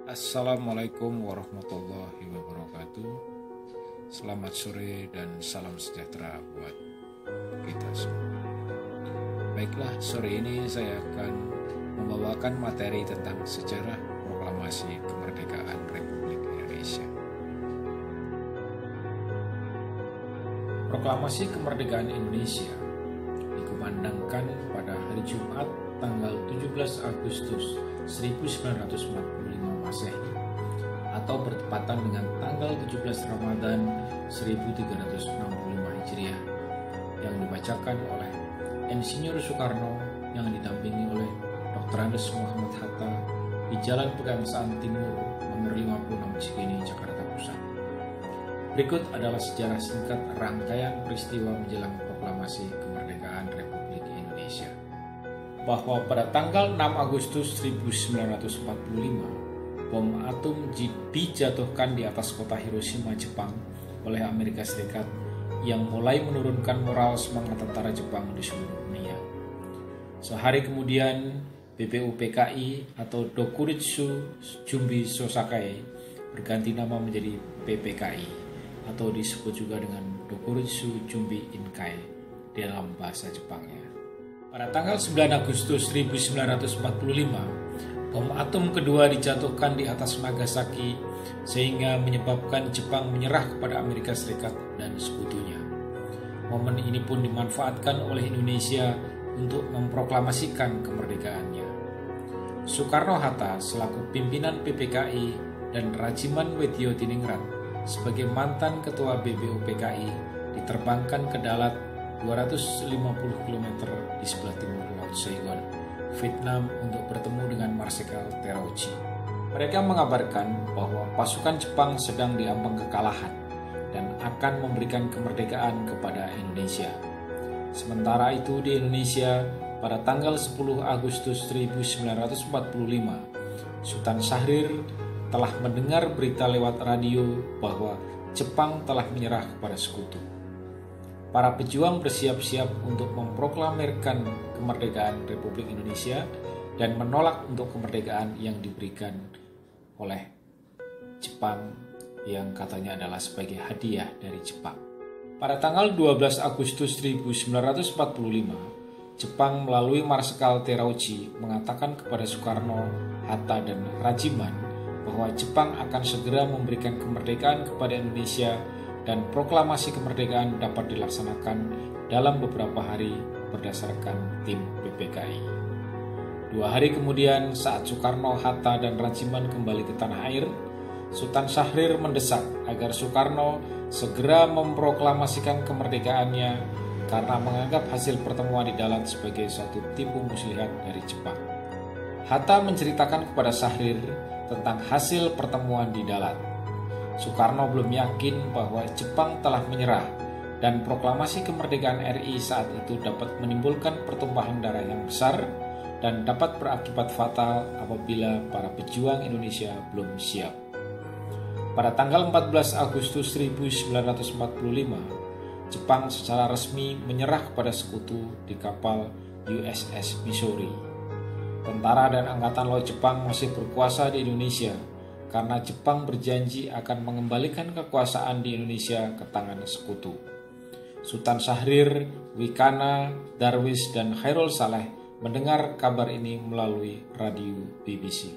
Assalamualaikum warahmatullahi wabarakatuh. Selamat sore dan salam sejahtera buat kita semua. Baiklah, sore ini saya akan membawakan materi tentang sejarah proklamasi kemerdekaan Republik Indonesia. Proklamasi kemerdekaan Indonesia dikumandangkan pada hari Jumat tanggal 17 Agustus 1945 Masehi atau bertepatan dengan tanggal 17 Ramadan 1365 Hijriah yang dibacakan oleh Insinyur Soekarno yang didampingi oleh Dr. Andes Muhammad Hatta di Jalan Pegangsaan Timur nomor 56 Cikini, Jakarta Pusat. Berikut adalah sejarah singkat rangkaian peristiwa menjelang proklamasi kemerdekaan Republik Indonesia. Bahwa pada tanggal 6 Agustus 1945 bom atom dijatuhkan di atas kota Hiroshima, Jepang oleh Amerika Serikat yang mulai menurunkan moral semangat tentara Jepang di seluruh dunia. Sehari kemudian, BPUPKI atau Dokuritsu Jumbi Sosakai berganti nama menjadi PPKI atau disebut juga dengan Dokuritsu Jumbi Inkai dalam bahasa Jepangnya. Pada tanggal 9 Agustus 1945, bom atom kedua dijatuhkan di atas Nagasaki sehingga menyebabkan Jepang menyerah kepada Amerika Serikat dan sekutunya. Momen ini pun dimanfaatkan oleh Indonesia untuk memproklamasikan kemerdekaannya. Soekarno-Hatta selaku pimpinan PPKI dan Rajiman Weddiyotiningrat sebagai mantan ketua BPUPKI diterbangkan ke Dalat 250 km di sebelah timur Laut Saigon, Vietnam untuk bertemu dengan Marsikal Terauchi. Mereka mengabarkan bahwa pasukan Jepang sedang diambang kekalahan dan akan memberikan kemerdekaan kepada Indonesia. Sementara itu di Indonesia pada tanggal 10 Agustus 1945, Sultan Syahrir telah mendengar berita lewat radio bahwa Jepang telah menyerah kepada sekutu. Para pejuang bersiap-siap untuk memproklamirkan kemerdekaan Republik Indonesia dan menolak untuk kemerdekaan yang diberikan oleh Jepang yang katanya adalah sebagai hadiah dari Jepang. Pada tanggal 12 Agustus 1945, Jepang melalui Marsikal Terauchi mengatakan kepada Soekarno, Hatta, dan Rajiman bahwa Jepang akan segera memberikan kemerdekaan kepada Indonesia dan proklamasi kemerdekaan dapat dilaksanakan dalam beberapa hari berdasarkan tim PPKI. 2 hari kemudian saat Soekarno, Hatta, dan Rajiman kembali ke tanah air, Sultan Syahrir mendesak agar Soekarno segera memproklamasikan kemerdekaannya karena menganggap hasil pertemuan di Dalat sebagai suatu tipu muslihat dari Jepang. Hatta menceritakan kepada Syahrir tentang hasil pertemuan di Dalat. Soekarno belum yakin bahwa Jepang telah menyerah dan proklamasi kemerdekaan RI saat itu dapat menimbulkan pertumpahan darah yang besar dan dapat berakibat fatal apabila para pejuang Indonesia belum siap. Pada tanggal 14 Agustus 1945, Jepang secara resmi menyerah kepada sekutu di kapal USS Missouri. Tentara dan Angkatan Laut Jepang masih berkuasa di Indonesia karena Jepang berjanji akan mengembalikan kekuasaan di Indonesia ke tangan sekutu. Sultan Syahrir, Wikana, Darwis, dan Khairul Saleh mendengar kabar ini melalui radio BBC.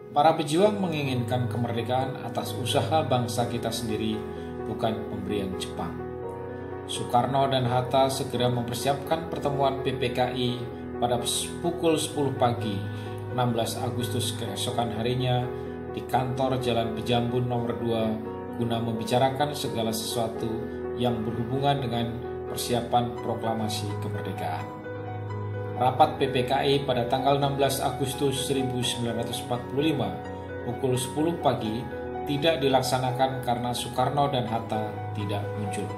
Para pejuang menginginkan kemerdekaan atas usaha bangsa kita sendiri, bukan pemberian Jepang. Soekarno dan Hatta segera mempersiapkan pertemuan PPKI pada pukul 10 pagi 16 Agustus keesokan harinya di kantor Jalan Pejambun nomor 2 guna membicarakan segala sesuatu yang berhubungan dengan persiapan proklamasi kemerdekaan. Rapat PPKI pada tanggal 16 Agustus 1945 pukul 10 pagi tidak dilaksanakan karena Soekarno dan Hatta tidak muncul.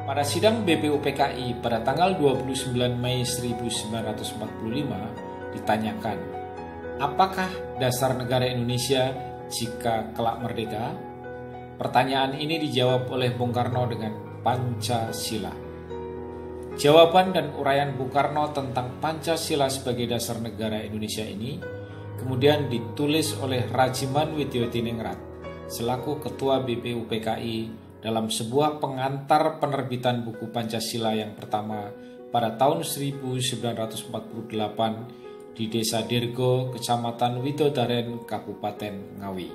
Pada sidang BPUPKI pada tanggal 29 Mei 1945 ditanyakan, apakah dasar negara Indonesia jika kelak merdeka? Pertanyaan ini dijawab oleh Bung Karno dengan Pancasila. Jawaban dan uraian Bung Karno tentang Pancasila sebagai dasar negara Indonesia ini kemudian ditulis oleh Rajiman Widyotiningrat selaku Ketua BPUPKI dalam sebuah pengantar penerbitan buku Pancasila yang pertama pada tahun 1948 di Desa Dirgo, Kecamatan Widodaren, Kabupaten Ngawi.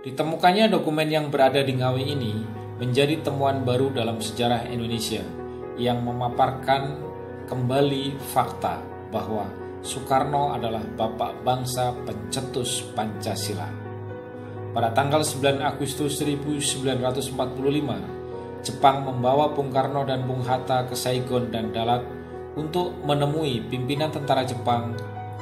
Ditemukannya dokumen yang berada di Ngawi ini menjadi temuan baru dalam sejarah Indonesia yang memaparkan kembali fakta bahwa Soekarno adalah bapak bangsa pencetus Pancasila. Pada tanggal 9 Agustus 1945, Jepang membawa Bung Karno dan Bung Hatta ke Saigon dan Dalat untuk menemui pimpinan tentara Jepang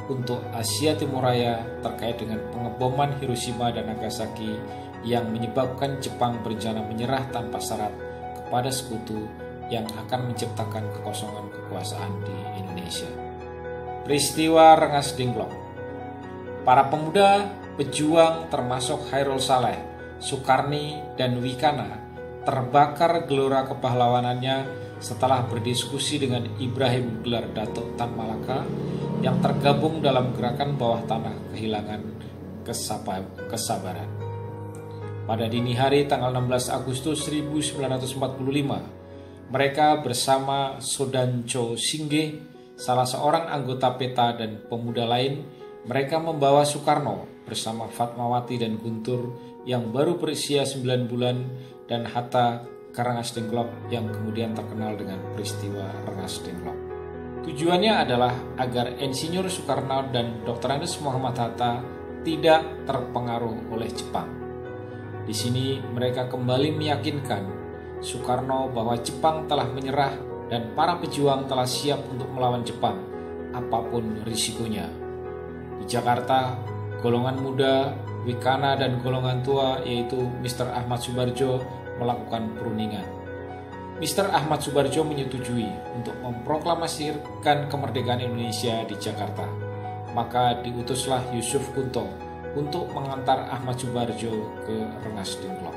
untuk Asia Timur Raya terkait dengan pengeboman Hiroshima dan Nagasaki yang menyebabkan Jepang berencana menyerah tanpa syarat kepada sekutu yang akan menciptakan kekosongan kekuasaan di Indonesia. Peristiwa Rengas Dengklok. Para pemuda pejuang termasuk Khairul Saleh, Sukarni, dan Wikana terbakar gelora kepahlawanannya setelah berdiskusi dengan Ibrahim Gelar Datuk Tan Malaka yang tergabung dalam gerakan bawah tanah kehilangan kesabaran. Pada dini hari tanggal 16 Agustus 1945, mereka bersama Sodancho Singge, salah seorang anggota PETA dan pemuda lain, mereka membawa Soekarno bersama Fatmawati dan Guntur yang baru berusia 9 bulan dan Hatta ke Rengas Dengklok yang kemudian terkenal dengan peristiwa Rengas Dengklok. Tujuannya adalah agar Insinyur Soekarno dan Dr. Andes Muhammad Hatta tidak terpengaruh oleh Jepang. Di sini mereka kembali meyakinkan Soekarno bahwa Jepang telah menyerah dan para pejuang telah siap untuk melawan Jepang apapun risikonya. Di Jakarta, golongan muda, Wikana, dan golongan tua yaitu Mr. Ahmad Subarjo melakukan perundingan. Mr. Ahmad Subarjo menyetujui untuk memproklamasikan kemerdekaan Indonesia di Jakarta. Maka diutuslah Yusuf Kunto untuk mengantar Ahmad Subarjo ke Rengas Dengklok.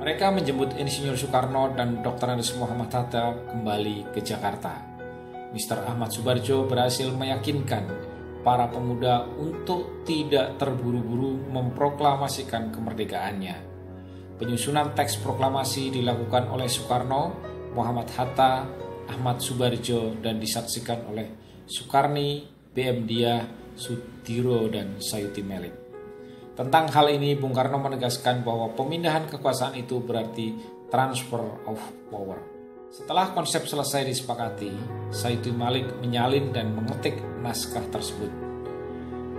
Mereka menjemput Insinyur Soekarno dan Dr. Andes Muhammad Hatta kembali ke Jakarta. Mr. Ahmad Subarjo berhasil meyakinkan para pemuda untuk tidak terburu-buru memproklamasikan kemerdekaannya. Penyusunan teks proklamasi dilakukan oleh Soekarno, Muhammad Hatta, Ahmad Subarjo, dan disaksikan oleh Sukarni, BM Diah, Sudiro, dan Sayuti Melik. Tentang hal ini, Bung Karno menegaskan bahwa pemindahan kekuasaan itu berarti transfer of power. Setelah konsep selesai disepakati, Sayuti Malik menyalin dan mengetik naskah tersebut.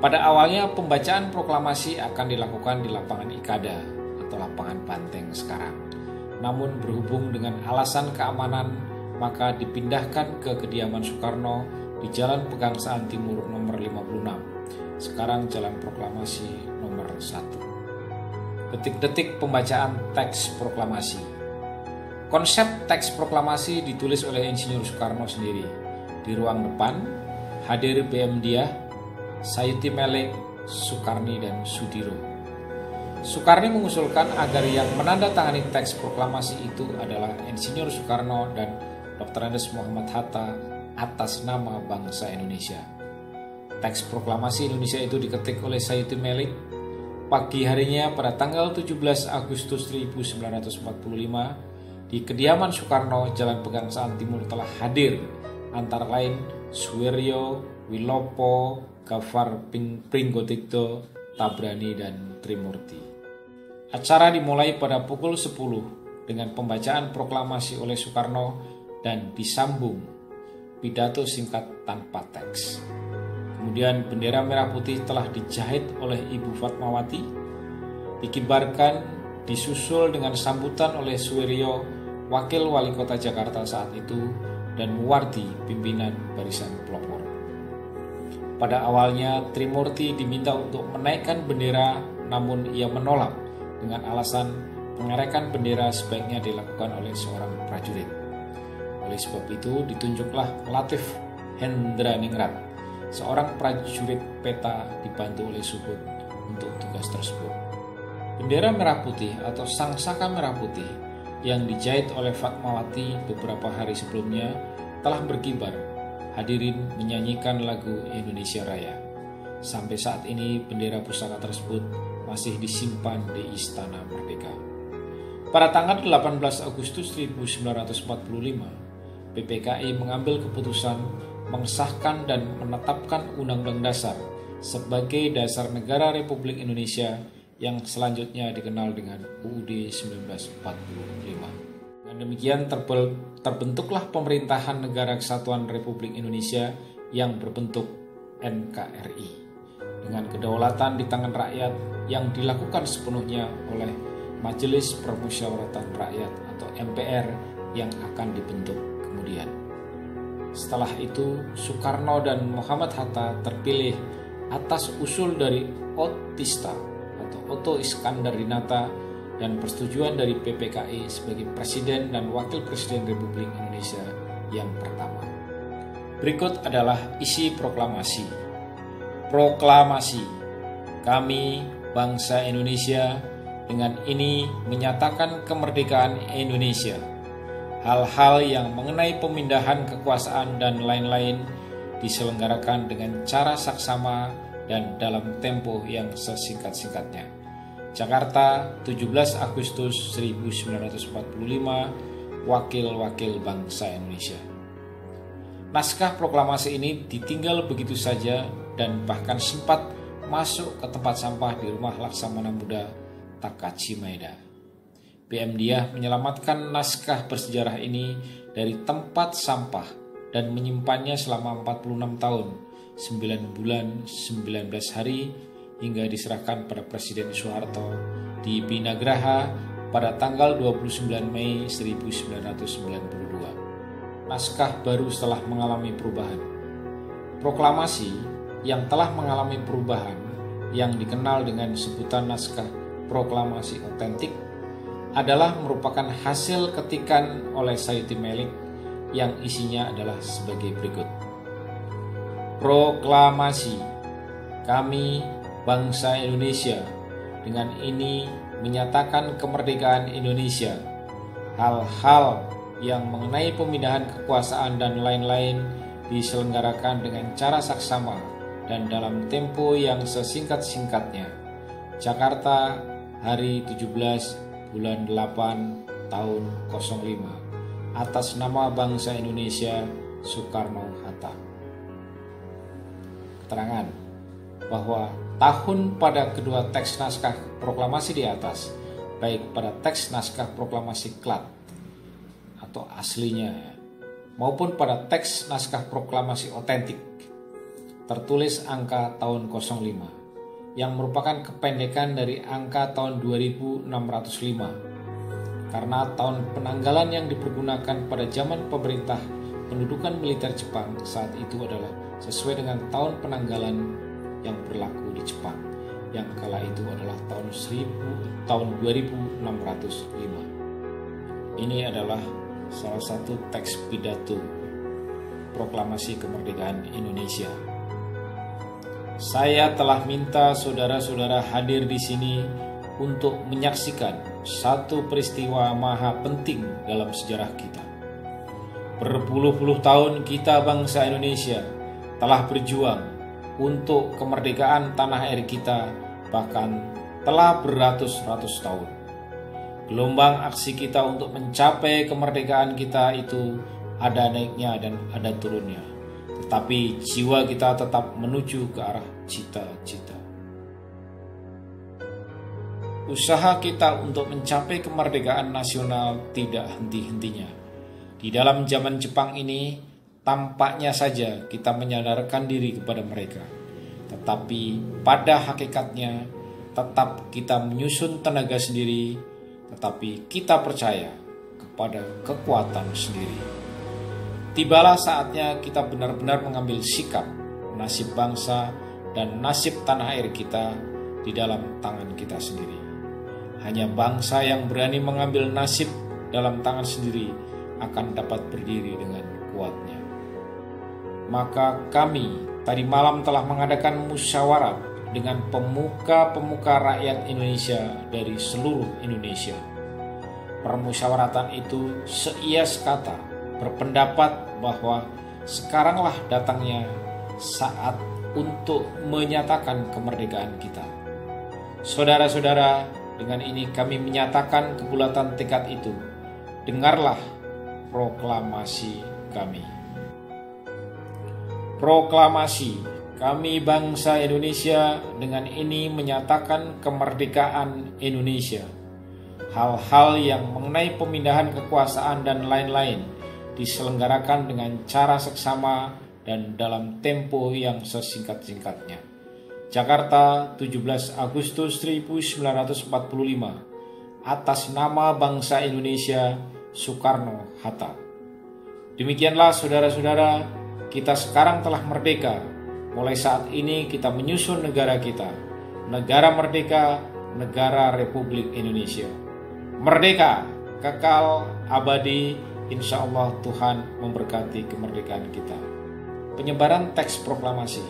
Pada awalnya pembacaan proklamasi akan dilakukan di lapangan Ikada atau lapangan Banteng sekarang. Namun berhubung dengan alasan keamanan, maka dipindahkan ke kediaman Soekarno di Jalan Pegangsaan Timur nomor 56. Sekarang Jalan Proklamasi nomor 1. Detik-detik pembacaan teks proklamasi. Konsep teks proklamasi ditulis oleh Insinyur Soekarno sendiri. Di ruang depan hadir BM Diah, Sayuti Melik, Sukarni, dan Sudiro. Sukarni mengusulkan agar yang menandatangani teks proklamasi itu adalah Insinyur Soekarno dan Dr. Andes Muhammad Hatta atas nama bangsa Indonesia. Teks proklamasi Indonesia itu diketik oleh Sayuti Melik. Pagi harinya pada tanggal 17 Agustus 1945, di kediaman Soekarno, Jalan Pegangsaan Timur telah hadir antara lain Suwiryo, Wilopo, Gafar Pringgotikto, Tabrani, dan Trimurti. Acara dimulai pada pukul 10 dengan pembacaan proklamasi oleh Soekarno dan disambung pidato singkat tanpa teks. Kemudian bendera merah putih telah dijahit oleh Ibu Fatmawati, dikibarkan, disusul dengan sambutan oleh Suwiryo, Wakil Wali Kota Jakarta saat itu, dan Muwardi, pimpinan barisan pelopor. Pada awalnya Trimurti diminta untuk menaikkan bendera, namun ia menolak dengan alasan pengerekan bendera sebaiknya dilakukan oleh seorang prajurit. Oleh sebab itu ditunjuklah Latif Hendraningrat, seorang prajurit PETA dibantu oleh Suhut untuk tugas tersebut. Bendera merah putih atau sangsaka merah putih yang dijahit oleh Fatmawati beberapa hari sebelumnya telah berkibar. Hadirin menyanyikan lagu Indonesia Raya. Sampai saat ini bendera pusaka tersebut masih disimpan di Istana Merdeka. Pada tanggal 18 Agustus 1945, PPKI mengambil keputusan mengesahkan dan menetapkan Undang-Undang Dasar sebagai dasar negara Republik Indonesia yang selanjutnya dikenal dengan UUD 1945. Dengan demikian terbentuklah pemerintahan Negara Kesatuan Republik Indonesia yang berbentuk NKRI dengan kedaulatan di tangan rakyat yang dilakukan sepenuhnya oleh Majelis Permusyawaratan Rakyat atau MPR yang akan dibentuk kemudian. Setelah itu, Soekarno dan Muhammad Hatta terpilih atas usul dari Otista atau Otto Iskandar Dinata dan persetujuan dari PPKI sebagai Presiden dan Wakil Presiden Republik Indonesia yang pertama. Berikut adalah isi proklamasi. Proklamasi. Kami, bangsa Indonesia, dengan ini menyatakan kemerdekaan Indonesia. Hal-hal yang mengenai pemindahan kekuasaan dan lain-lain diselenggarakan dengan cara saksama dan dalam tempo yang sesingkat-singkatnya. Jakarta, 17 Agustus 1945, Wakil-Wakil Bangsa Indonesia. Naskah proklamasi ini ditinggal begitu saja dan bahkan sempat masuk ke tempat sampah di rumah Laksamana Muda Takashi Maeda. PM Diah menyelamatkan naskah bersejarah ini dari tempat sampah dan menyimpannya selama 46 tahun, 9 bulan, 19 hari, hingga diserahkan pada Presiden Soeharto di Binagraha pada tanggal 29 Mei 1992. Naskah baru setelah mengalami perubahan. Proklamasi yang telah mengalami perubahan yang dikenal dengan sebutan naskah proklamasi otentik adalah merupakan hasil ketikan oleh Sayuti Melik yang isinya adalah sebagai berikut. Proklamasi. Kami, bangsa Indonesia, dengan ini menyatakan kemerdekaan Indonesia. Hal-hal yang mengenai pemindahan kekuasaan dan lain-lain diselenggarakan dengan cara saksama dan dalam tempo yang sesingkat-singkatnya. Jakarta, hari 17 bulan 8 tahun 05, atas nama bangsa Indonesia, Soekarno-Hatta. Keterangan bahwa tahun pada kedua teks naskah proklamasi di atas, baik pada teks naskah proklamasi Klat atau aslinya maupun pada teks naskah proklamasi otentik, tertulis angka tahun 05 yang merupakan kependekan dari angka tahun 2605 karena tahun penanggalan yang dipergunakan pada zaman pemerintah pendudukan militer Jepang saat itu adalah sesuai dengan tahun penanggalan yang berlaku di Jepang, yang kala itu adalah tahun 2605. Ini adalah salah satu teks pidato proklamasi kemerdekaan Indonesia. Saya telah minta saudara-saudara hadir di sini untuk menyaksikan satu peristiwa maha penting dalam sejarah kita. Berpuluh-puluh tahun kita bangsa Indonesia telah berjuang untuk kemerdekaan tanah air kita, bahkan telah beratus-ratus tahun. Gelombang aksi kita untuk mencapai kemerdekaan kita itu ada naiknya dan ada turunnya, tetapi jiwa kita tetap menuju ke arah cita-cita. Usaha kita untuk mencapai kemerdekaan nasional tidak henti-hentinya. Di dalam zaman Jepang ini, tampaknya saja kita menyadarkan diri kepada mereka, tetapi pada hakikatnya tetap kita menyusun tenaga sendiri, tetapi kita percaya kepada kekuatan sendiri. Tibalah saatnya kita benar-benar mengambil sikap, nasib bangsa dan nasib tanah air kita di dalam tangan kita sendiri. Hanya bangsa yang berani mengambil nasib dalam tangan sendiri akan dapat berdiri dengan kuatnya. Maka kami tadi malam telah mengadakan musyawarah dengan pemuka-pemuka rakyat Indonesia dari seluruh Indonesia. Permusyawaratan itu seias kata berpendapat bahwa sekaranglah datangnya saat untuk menyatakan kemerdekaan kita. Saudara-saudara, dengan ini kami menyatakan kebulatan tekad itu. Dengarlah proklamasi kami. Proklamasi, kami bangsa Indonesia dengan ini menyatakan kemerdekaan Indonesia. Hal-hal yang mengenai pemindahan kekuasaan dan lain-lain diselenggarakan dengan cara seksama dan dalam tempo yang sesingkat-singkatnya. Jakarta, 17 Agustus 1945. Atas nama bangsa Indonesia, Soekarno-Hatta. Demikianlah saudara-saudara, kita sekarang telah merdeka. Mulai saat ini kita menyusun negara kita. Negara merdeka, negara Republik Indonesia. Merdeka, kekal, abadi, insya Allah Tuhan memberkati kemerdekaan kita. Penyebaran teks proklamasi.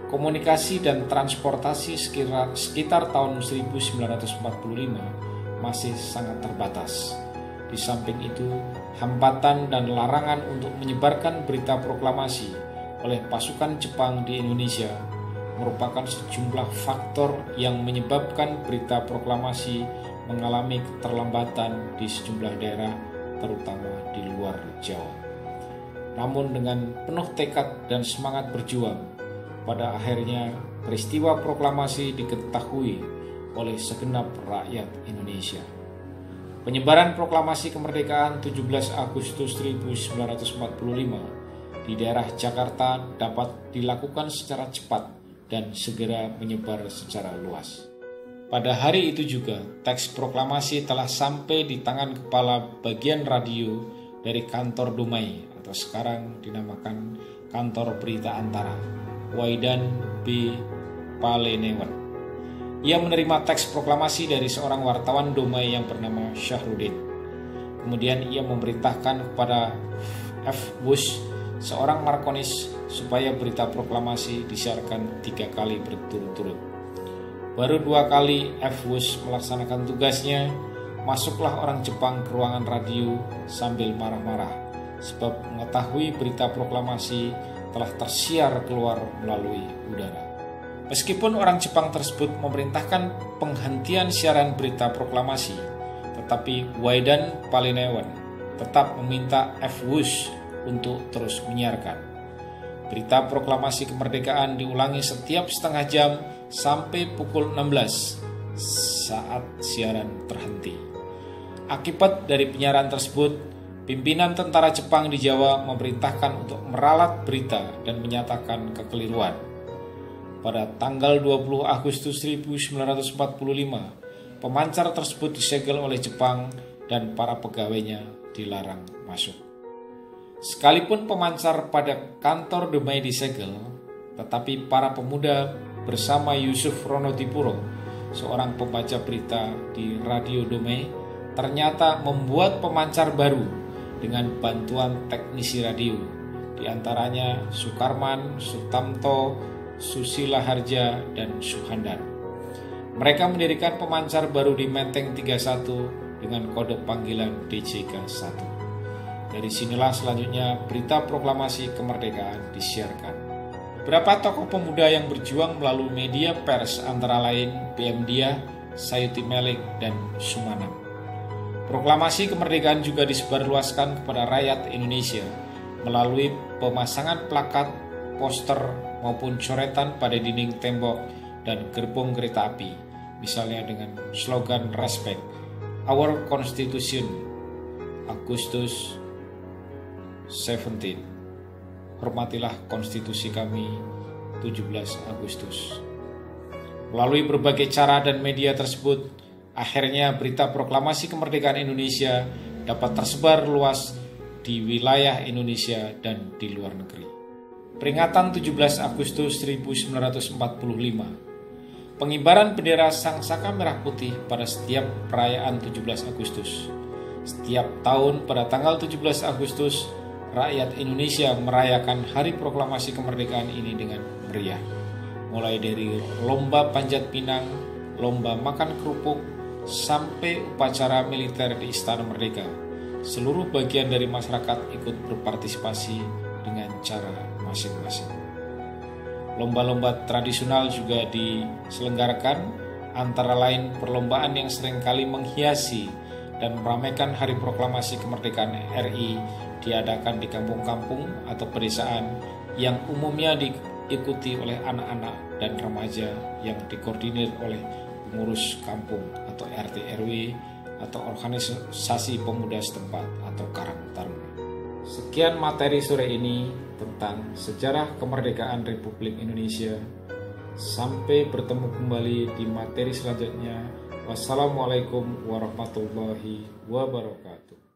Komunikasi dan transportasi sekitar tahun 1945 masih sangat terbatas. Di samping itu, hambatan dan larangan untuk menyebarkan berita proklamasi oleh pasukan Jepang di Indonesia merupakan sejumlah faktor yang menyebabkan berita proklamasi mengalami keterlambatan di sejumlah daerah, terutama di luar Jawa. Namun dengan penuh tekad dan semangat berjuang, pada akhirnya peristiwa proklamasi diketahui oleh segenap rakyat Indonesia. Penyebaran proklamasi kemerdekaan 17 Agustus 1945 di daerah Jakarta dapat dilakukan secara cepat dan segera menyebar secara luas. Pada hari itu juga, teks proklamasi telah sampai di tangan kepala bagian radio dari kantor Dumai atau sekarang dinamakan Kantor Berita Antara, Waidan B. Palenewan. Ia menerima teks proklamasi dari seorang wartawan Dumai yang bernama Syahrudin. Kemudian ia memerintahkan kepada F. Bush, seorang Markonis, supaya berita proklamasi disiarkan 3 kali berturut-turut. Baru 2 kali F. Bush melaksanakan tugasnya, masuklah orang Jepang ke ruangan radio sambil marah-marah, sebab mengetahui berita proklamasi telah tersiar keluar melalui udara. Meskipun orang Jepang tersebut memerintahkan penghentian siaran berita proklamasi, tetapi Waidan Palenewan tetap meminta F. Bush untuk terus menyiarkan. Berita proklamasi kemerdekaan diulangi setiap setengah jam sampai pukul 16 saat siaran terhenti. Akibat dari penyiaran tersebut, pimpinan tentara Jepang di Jawa memerintahkan untuk meralat berita dan menyatakan kekeliruan. Pada tanggal 20 Agustus 1945, pemancar tersebut disegel oleh Jepang dan para pegawainya dilarang masuk. Sekalipun pemancar pada kantor Dumai disegel, tetapi para pemuda bersama Yusuf Ronodipuro, seorang pembaca berita di Radio Dumai, ternyata membuat pemancar baru dengan bantuan teknisi radio, di antaranya Sukarman, Sutamto, Susila Harja, dan Suhandan. Mereka mendirikan pemancar baru di Menteng 31 dengan kode panggilan DJK-1. Dari sinilah selanjutnya berita proklamasi kemerdekaan disiarkan. Beberapa tokoh pemuda yang berjuang melalui media pers antara lain PM Dia, Sayuti Melik, dan Sumanam. Proklamasi kemerdekaan juga disebarluaskan kepada rakyat Indonesia melalui pemasangan plakat, poster, maupun coretan pada dinding tembok dan gerbong kereta api, misalnya dengan slogan Respect Our Constitution, Agustus 17, hormatilah konstitusi kami, 17 Agustus. Melalui berbagai cara dan media tersebut, akhirnya berita proklamasi kemerdekaan Indonesia dapat tersebar luas di wilayah Indonesia dan di luar negeri. Peringatan 17 Agustus 1945. Pengibaran bendera Sang Saka Merah Putih pada setiap perayaan 17 Agustus. Setiap tahun pada tanggal 17 Agustus, rakyat Indonesia merayakan hari proklamasi kemerdekaan ini dengan meriah. Mulai dari lomba panjat pinang, lomba makan kerupuk, sampai upacara militer di Istana Merdeka. Seluruh bagian dari masyarakat ikut berpartisipasi dengan cara masing-masing. Lomba-lomba tradisional juga diselenggarakan, antara lain perlombaan yang seringkali menghiasi dan meramaikan Hari Proklamasi Kemerdekaan RI diadakan di kampung-kampung atau pedesaan yang umumnya diikuti oleh anak-anak dan remaja yang dikoordinir oleh pengurus kampung atau RT RW atau organisasi pemuda setempat atau Karang Taruna. Sekian materi sore ini tentang sejarah kemerdekaan Republik Indonesia. Sampai bertemu kembali di materi selanjutnya. Wassalamualaikum warahmatullahi wabarakatuh.